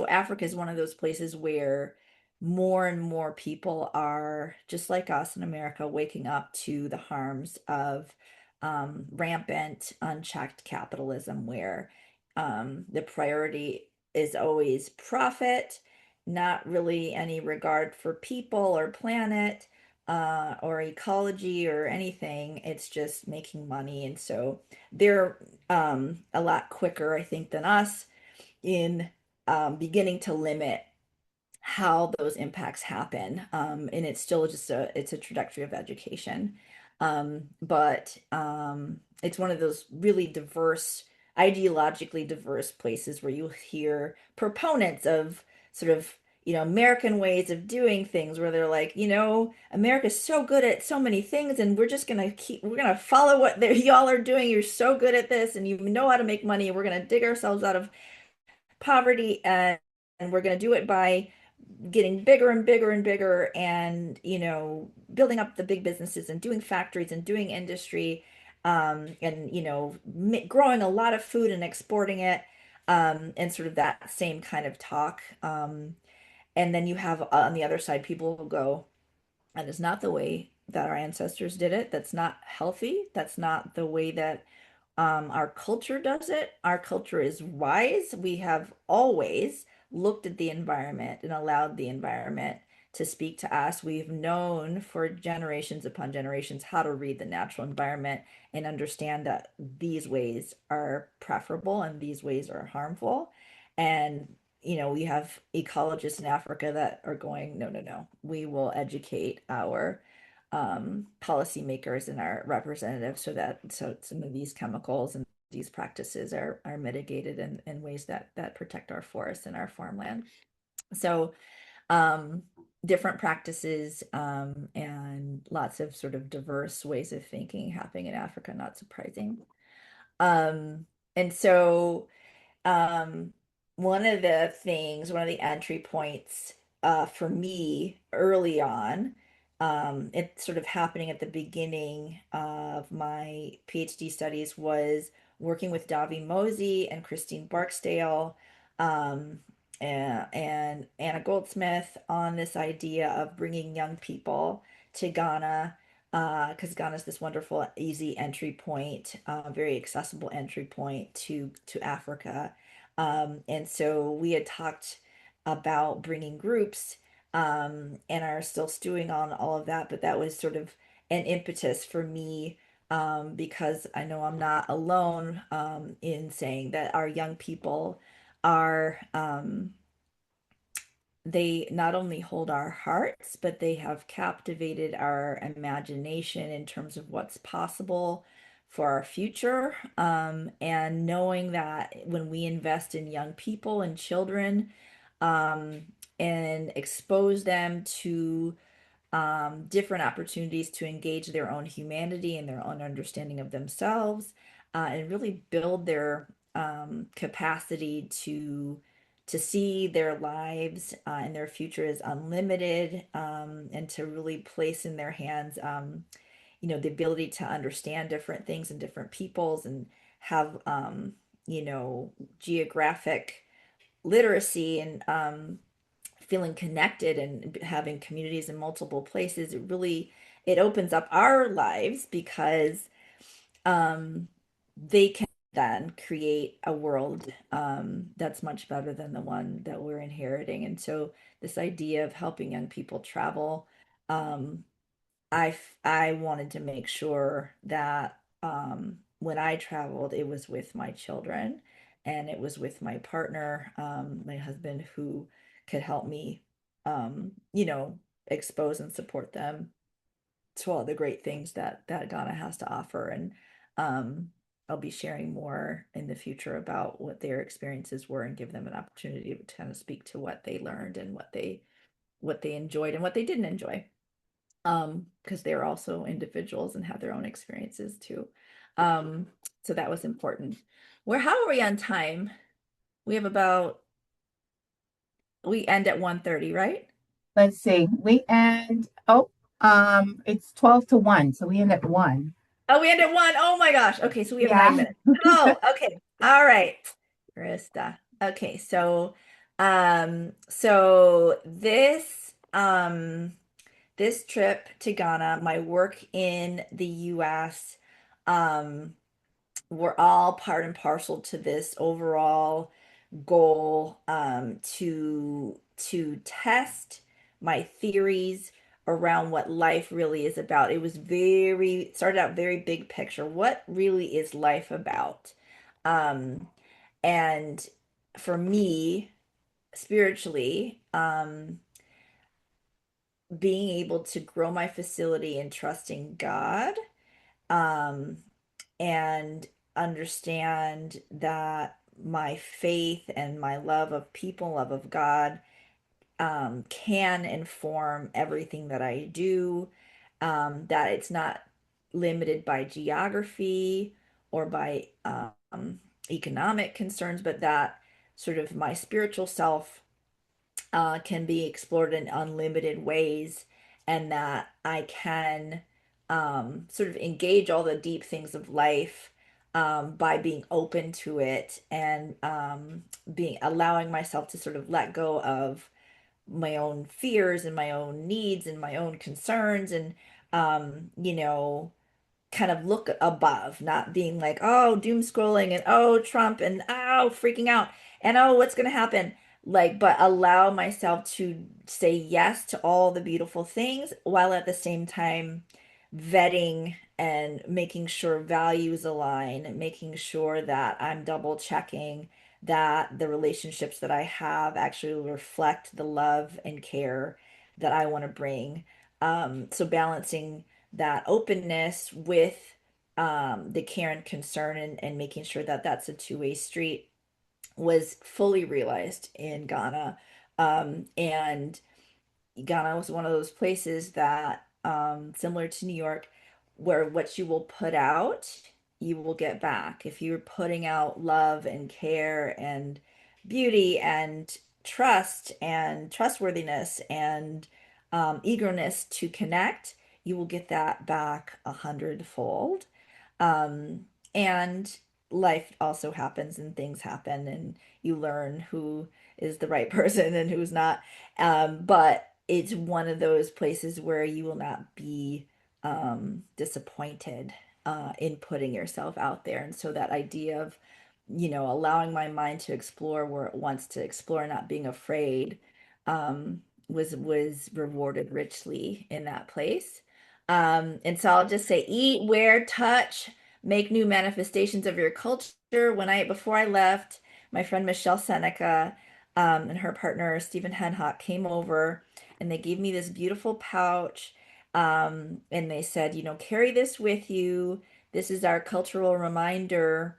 Africa is one of those places where more and more people are just like us in America, waking up to the harms of rampant, unchecked capitalism, where the priority is always profit, not really any regard for people or planet, or ecology or anything. It's just making money. And so they're a lot quicker, I think, than us in beginning to limit how those impacts happen. And it's still just it's a trajectory of education. But it's one of those really diverse, ideologically diverse places where you hear proponents of sort of, American ways of doing things where they're like, America's so good at so many things, and we're gonna follow what y'all are doing. You're so good at this, and you know how to make money. We're gonna dig ourselves out of poverty, and we're going to do it by getting bigger and bigger and bigger, and building up the big businesses and doing factories and doing industry, and growing a lot of food and exporting it, and sort of that same kind of talk. And then you have on the other side people who go, that is not the way that our ancestors did it. That's not healthy. That's not the way that our culture does it. Our culture is wise. We have always looked at the environment and allowed the environment to speak to us. We've known for generations upon generations how to read the natural environment and understand that these ways are preferable and these ways are harmful. And we have ecologists in Africa that are going, no, no, no, we will educate our policymakers and our representatives so some of these chemicals and these practices are mitigated in ways that protect our forests and our farmland. So um, different practices, and lots of sort of diverse ways of thinking happening in Africa, not surprising. And so um, one of the entry points for me early on, it's sort of happening at the beginning of my PhD studies, was working with Davi Mosey and Christine Barksdale, and Anna Goldsmith on this idea of bringing young people to Ghana, because Ghana is this wonderful, easy entry point, very accessible entry point to Africa. And so we had talked about bringing groups, and are still stewing on all of that, but that was sort of an impetus for me, because I know I'm not alone, in saying that our young people are, they not only hold our hearts, but they have captivated our imagination in terms of what's possible for our future. And knowing that when we invest in young people and children, um, and expose them to different opportunities to engage their own humanity and their own understanding of themselves, and really build their capacity to see their lives, and their future is unlimited, and to really place in their hands, the ability to understand different things and different peoples, and have, geographic literacy, and feeling connected and having communities in multiple places. It opens up our lives, because um, they can then create a world, that's much better than the one that we're inheriting. And so this idea of helping young people travel, um, I wanted to make sure that, when I traveled, it was with my children, and it was with my partner, my husband, who could help me, expose and support them to all the great things that Ghana has to offer. And um, I'll be sharing more in the future about what their experiences were, and give them an opportunity to kind of speak to what they learned and what they enjoyed and what they didn't enjoy, because they're also individuals and have their own experiences too. Um, so that was important. How are we on time? We have about, we end at 1:30, right? Let's see. We end, it's 12 to 1, so we end at 1. Oh, we end at 1. Oh my gosh. Okay, so we have Yeah. 9 minutes. Oh, okay. All right. Krista. Okay, so this trip to Ghana, my work in the US, um we're all part and parcel to this overall goal, to test my theories around what life really is about. It was very started out very big picture. What really is life about? Um, and for me, spiritually, being able to grow my facility and trusting God, um, and understand that my faith and my love of people, love of God, can inform everything that I do, that it's not limited by geography or by economic concerns, but that sort of my spiritual self can be explored in unlimited ways, and that I can sort of engage all the deep things of life, by being open to it, and being allowing myself to sort of let go of my own fears and my own needs and my own concerns, and you know, kind of look above, not being like, oh, doom scrolling and oh, Trump and oh, freaking out and oh, what's going to happen? Like, but allow myself to say yes to all the beautiful things while at the same time vetting and making sure values align, making sure that I'm double checking that the relationships that I have actually reflect the love and care that I want to bring. So balancing that openness with the care and concern, and making sure that that's a two-way street was fully realized in Ghana. And Ghana was one of those places that, similar to New York, where what you will put out, you will get back. If you're putting out love and care and beauty and trust and trustworthiness and eagerness to connect, you will get that back 100-fold. Um, and life also happens and things happen, and you learn who is the right person and who's not. But it's one of those places where you will not be disappointed in putting yourself out there. And so that idea of, allowing my mind to explore where it wants to explore, not being afraid, was rewarded richly in that place. And so I'll just say eat, wear, touch, make new manifestations of your culture. Before I left, my friend Michelle Seneca, and her partner Stephen Henhock came over, and they gave me this beautiful pouch. And they said, carry this with you. This is our cultural reminder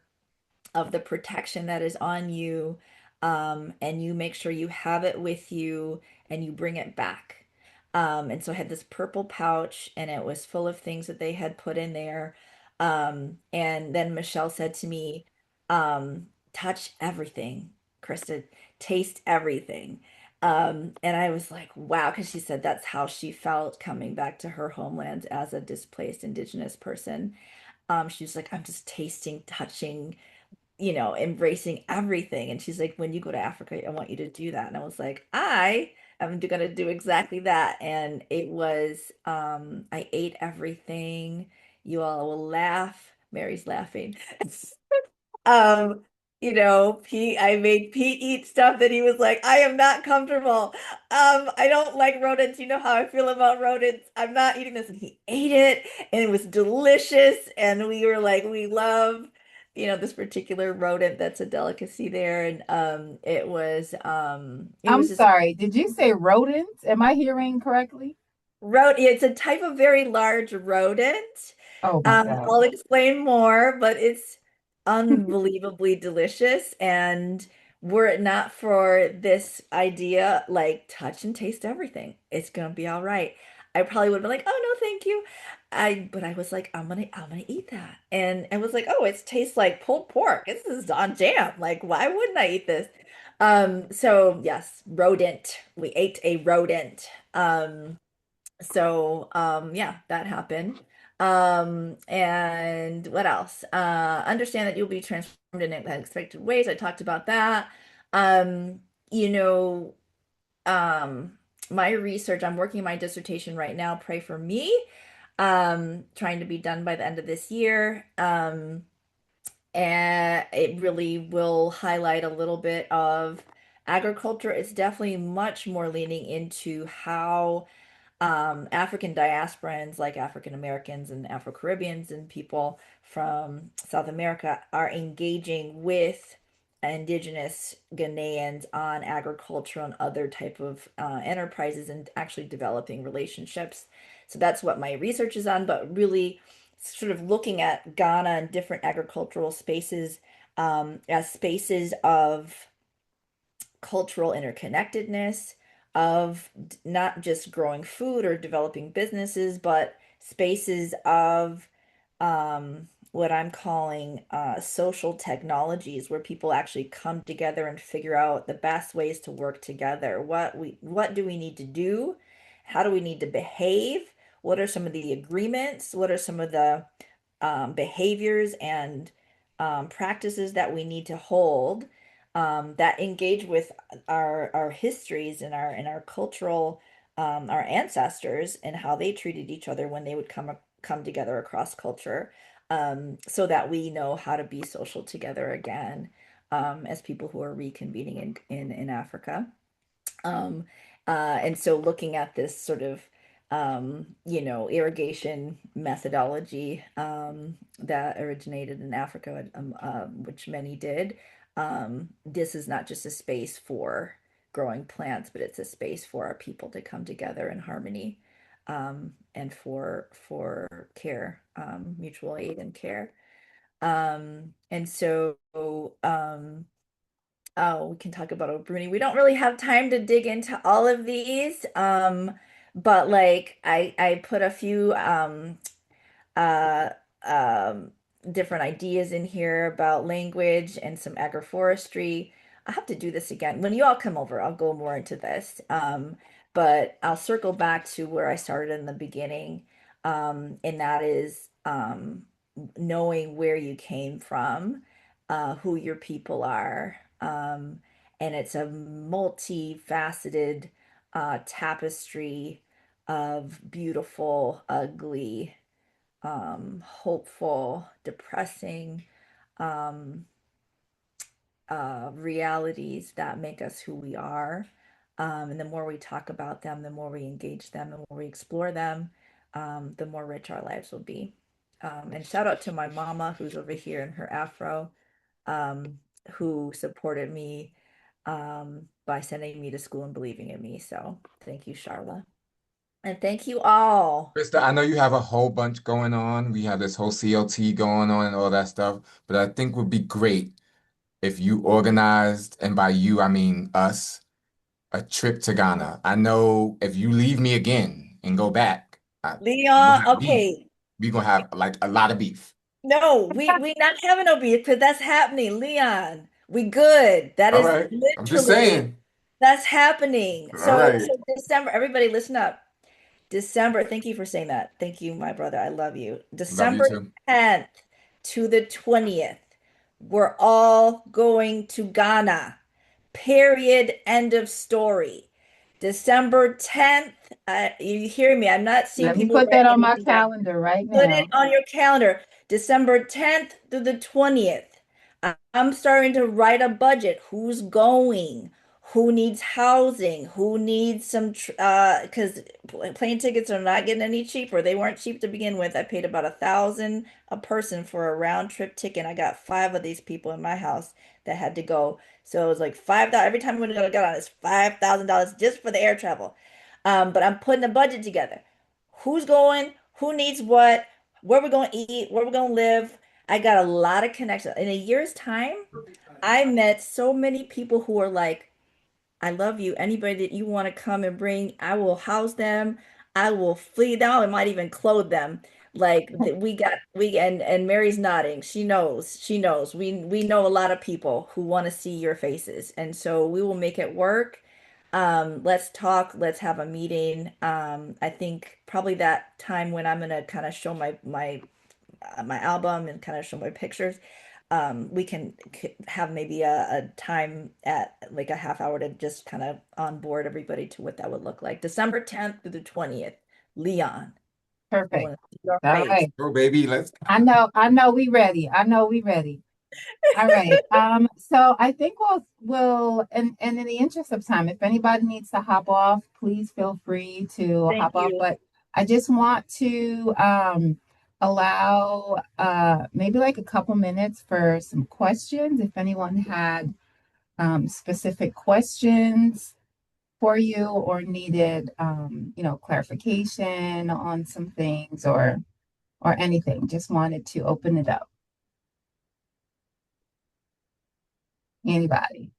of the protection that is on you. And you make sure you have it with you and you bring it back. And so I had this purple pouch, and it was full of things that they had put in there. And then Michelle said to me, touch everything, Krista, taste everything. And I was like, wow, because she said that's how she felt coming back to her homeland as a displaced Indigenous person. She was like, I'm just tasting, touching, embracing everything. And she's like, when you go to Africa, I want you to do that. And I was like, I am going to do exactly that. And it was, I ate everything. You all will laugh. Mary's laughing. Um, Pete, I made Pete eat stuff that he was like, I am not comfortable. I don't like rodents. You know how I feel about rodents. I'm not eating this. And he ate it, and it was delicious. And we were like, we love, this particular rodent that's a delicacy there. And it I'm was just sorry, did you say rodents? Am I hearing correctly? it's a type of very large rodent. Oh my God. I'll explain more, but it's unbelievably delicious. And were it not for this idea, like touch and taste everything, it's gonna be all right. I probably would have been like, oh no, thank you. But I was like, I'm gonna eat that. And I was like, oh, it tastes like pulled pork. This is on jam. Like, why wouldn't I eat this? So yes, rodent. We ate a rodent. Yeah, that happened. And what else? Understand that you'll be transformed in unexpected ways. I talked about that. Um, you know, um, my research, I'm working my dissertation right now. Pray for me. Trying to be done by the end of this year. and it really will highlight a little bit of agriculture. It's definitely much more leaning into how African diasporans like African Americans and Afro Caribbeans and people from South America are engaging with indigenous Ghanaians on agriculture and other type of enterprises and actually developing relationships. So that's what my research is on, but really sort of looking at Ghana and different agricultural spaces as spaces of cultural interconnectedness, of not just growing food or developing businesses, but spaces of what I'm calling social technologies, where people actually come together and figure out the best ways to work together. What do we need to do? How do we need to behave? What are some of the agreements? What are some of the behaviors and practices that we need to hold that engage with our histories and our cultural our ancestors and how they treated each other when they would come together across culture, so that we know how to be social together again, as people who are reconvening in Africa. Um, and so looking at this sort of, irrigation methodology that originated in Africa, which many did, this is not just a space for growing plants, but it's a space for our people to come together in harmony, and for care, mutual aid and care. And so, oh, we can talk about O'Bruni. We don't really have time to dig into all of these. But like I put a few uh um different ideas in here about language and some agroforestry. I'll have to do this again. When you all come over, I'll go more into this. But I'll circle back to where I started in the beginning. And that is knowing where you came from, who your people are. And it's a multifaceted tapestry of beautiful, ugly, hopeful, depressing um, realities that make us who we are. And the more we talk about them, the more we engage them, the more we explore them, the more rich our lives will be. And shout out to my mama who's over here in her afro, um, who supported me by sending me to school and believing in me. So thank you, Charla. And thank you all. Krista, I know you have a whole bunch going on. We have this whole CLT going on and all that stuff, but I think would be great if you organized, and by you, I mean us, a trip to Ghana. I know if you leave me again and go back, we gonna Leon, have beef. okay. We gonna have like a lot of beef. No, we not having no beef because that's happening, Leon. We good. That All is right. I'm just literally saying. that's happening. All So right. December, everybody listen up. December, thank you for saying that. Thank you, my brother. I love you. Love you December too. 10th to the 20th, we're all going to Ghana. Period. End of story. December 10th, you hear me? I'm not seeing Let me people put that writing on my anything down. calendar right Put it now. on your calendar. December 10th through the 20th. I'm starting to write a budget. Who's going? Who needs housing? Who needs some because plane tickets are not getting any cheaper. They weren't cheap to begin with. I paid about 1,000 a person for a round trip ticket. I got five of these people in my house that had to go. So it was like $5 every time we got on. It's $5,000 just for the air travel. But I'm putting a budget together. Who's going? Who needs what? Where we're going to eat? Where we're going to live? I got a lot of connections. In a year's time, I met so many people who are like, I love you. Anybody that you want to come and bring, I will house them. I will feed them. I might even clothe them. Like we got we and Mary's nodding. She knows. She knows. We know a lot of people who want to see your faces. And so we will make it work. Let's talk, let's have a meeting. I think probably that time when I'm gonna kind of show my album and kind of show my pictures. We can have maybe a time at like a half hour to just kind of onboard everybody to what that would look like. December 10th through the 20th, Leon. I Perfect. want to see your All face. right. Go, baby. Let's. I know we ready. I know we ready. All right. So I think we'll and in the interest of time, if anybody needs to hop off, please feel free to Thank hop off. you. But I just want to allow maybe like a couple minutes for some questions. If anyone had specific questions for you or needed clarification on some things or anything, just wanted to open it up. Anybody?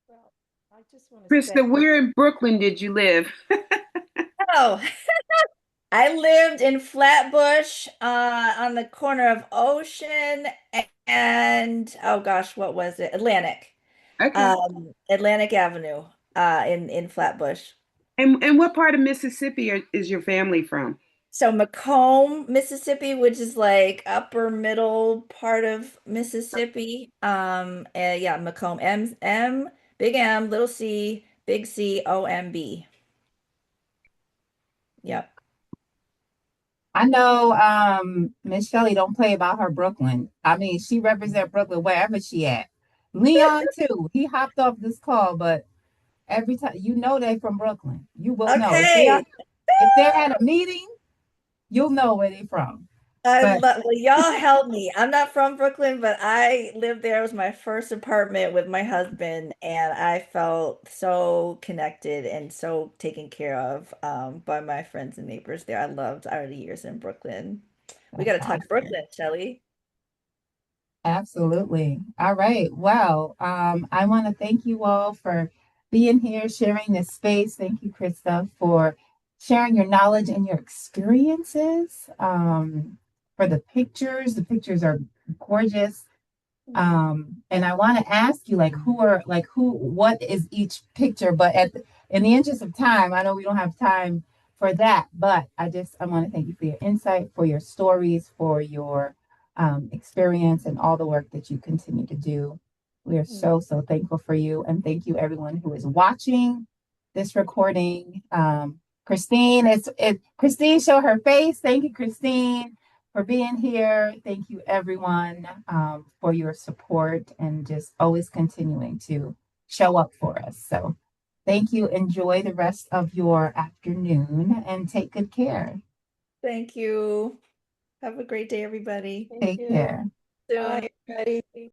Well, I just want to say, Krista, where in Brooklyn did you live? Oh, I lived in Flatbush, on the corner of Ocean and oh gosh, what was it? Atlantic. Okay. Atlantic Avenue, in Flatbush. And what part of Mississippi is your family from? So Macomb, Mississippi, which is like upper middle part of Mississippi. Yeah, Macomb, big M, little C, big C, OMB. Yep. I know Miss Shelley don't play about her Brooklyn. I mean, she represent Brooklyn wherever she at. Leon too. He hopped off this call, but every time you know they from Brooklyn. You will know. Okay. If they're at a meeting, you'll know where they from. I But love, well, y'all help me. I'm not from Brooklyn, but I lived there. It was my first apartment with my husband, and I felt so connected and so taken care of, by my friends and neighbors there. I loved our years in Brooklyn. We got that's to talk awesome. Brooklyn, Shelley. Absolutely. All right. Well, I want to thank you all for being here, sharing this space. Thank you, Krista, for sharing your knowledge and your experiences. For the pictures. The pictures are gorgeous. And I want to ask you, what is each picture? But in the interest of time, I know we don't have time for that, but I want to thank you for your insight, for your stories, for your experience, and all the work that you continue to do. We are Mm. so thankful for you, and thank you everyone who is watching this recording. Christine, Christine, show her face. Thank you, Christine, for being here. Thank you, everyone, for your support and just always continuing to show up for us. So, thank you. Enjoy the rest of your afternoon and take good care. Thank you. Have a great day, everybody. thank Take you. care. Soon. Bye, everybody.